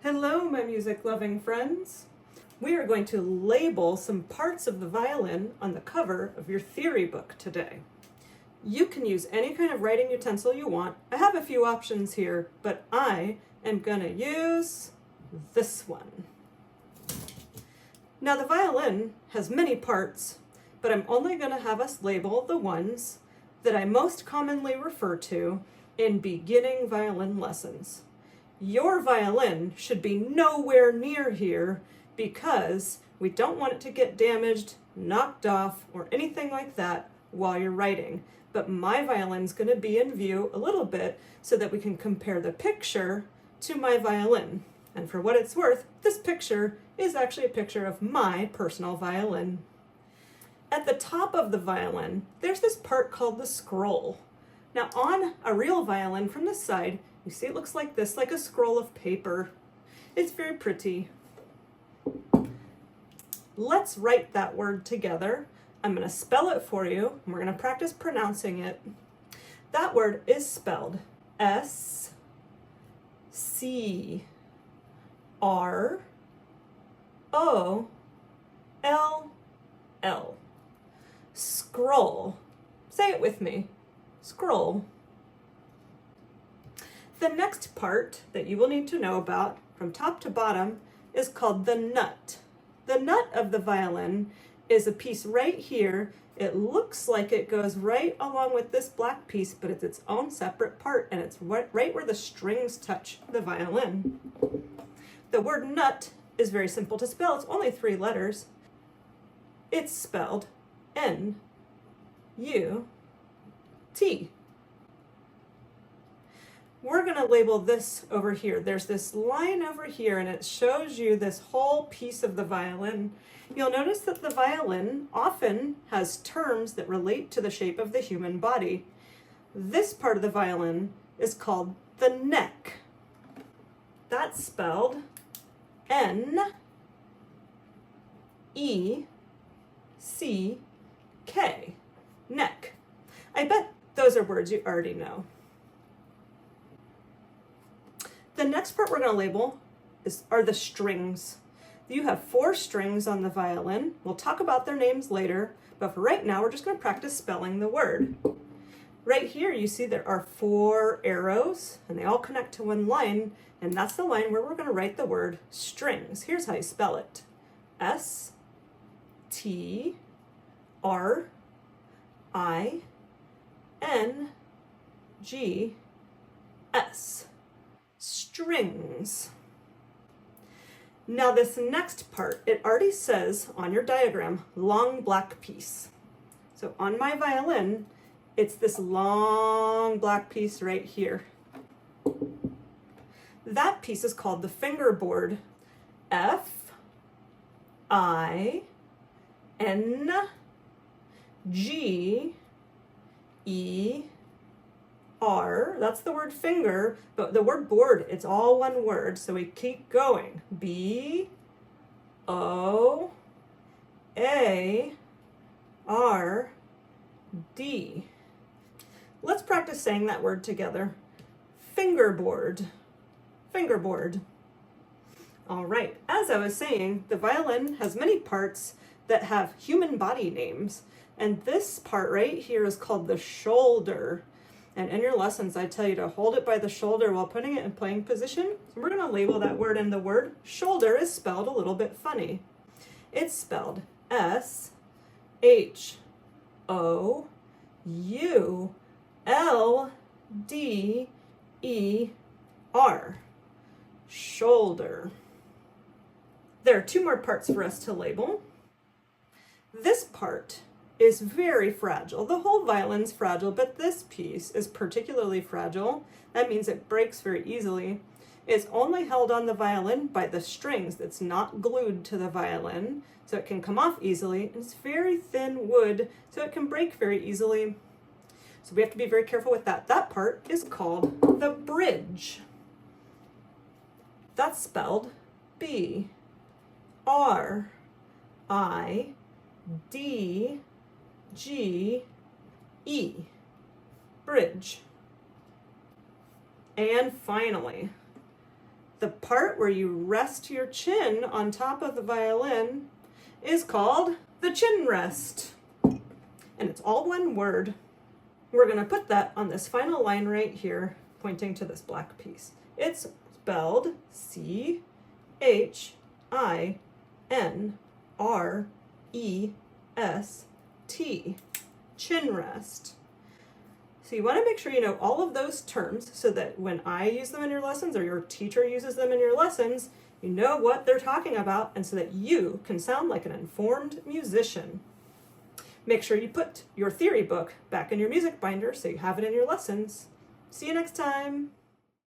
Hello, my music-loving friends. We are going to label some parts of the violin on the cover of your theory book today. You can use any kind of writing utensil you want. I have a few options here, but I am going to use this one. Now, the violin has many parts, but I'm only going to have us label the ones that I most commonly refer to in beginning violin lessons. Your violin should be nowhere near here because we don't want it to get damaged, knocked off, or anything like that while you're writing. But my violin's going to be in view a little bit so that we can compare the picture to my violin. And for what it's worth, this picture is actually a picture of my personal violin. At the top of the violin, there's this part called the scroll. Now on a real violin from the side, you see it looks like this, like a scroll of paper. It's very pretty. Let's write that word together. I'm going to spell it for you, and we're going to practice pronouncing it. That word is spelled S-C-R-O-L-L. Scroll. Say it with me. Scroll. The next part that you will need to know about from top to bottom is called the nut. The nut of the violin is a piece right here. It looks like it goes right along with this black piece, but it's its own separate part, and it's right where the strings touch the violin. The word nut is very simple to spell. It's only 3 letters. It's spelled N-U-T. We're going to label this over here. There's this line over here, and it shows you this whole piece of the violin. You'll notice that the violin often has terms that relate to the shape of the human body. This part of the violin is called the neck. That's spelled N-E-C-K, neck. I bet those are words you already know. The next part we're going to label are the strings. You have 4 strings on the violin. We'll talk about their names later, but for right now, we're just going to practice spelling the word. Right here, you see there are 4 arrows, and they all connect to one line, and that's the line where we're going to write the word strings. Here's how you spell it. S-T-R-I-N-G-S. Strings. Now this next part, it already says on your diagram, long black piece. So on my violin, it's this long black piece right here. That piece is called the fingerboard. F-I-N-G-E-R, that's the word finger, but the word board, it's all one word, so we keep going. B-O-A-R-D. Let's practice saying that word together. Fingerboard. Fingerboard. All right, as I was saying, the violin has many parts that have human body names, and this part right here is called the shoulder. And in your lessons, I tell you to hold it by the shoulder while putting it in playing position. So we're going to label that word, and the word shoulder is spelled a little bit funny. It's spelled S-H-O-U-L-D-E-R. Shoulder. There are 2 more parts for us to label. This part is very fragile. The whole violin's fragile, but this piece is particularly fragile. That means it breaks very easily. It's only held on the violin by the strings. It's not glued to the violin, so it can come off easily. It's very thin wood, so it can break very easily. So we have to be very careful with that. That part is called the bridge. That's spelled B-R-I-D-G-E, bridge. And finally, The part where you rest your chin on top of the violin is called the chin rest. And it's all one word. We're going to put that on this final line right here, pointing to this black piece. It's spelled C-H-I-N-R-E-S-T, chin rest. So you want to make sure you know all of those terms so that when I use them in your lessons or your teacher uses them in your lessons, you know what they're talking about, and so that you can sound like an informed musician. Make sure you put your theory book back in your music binder so you have it in your lessons. See you next time.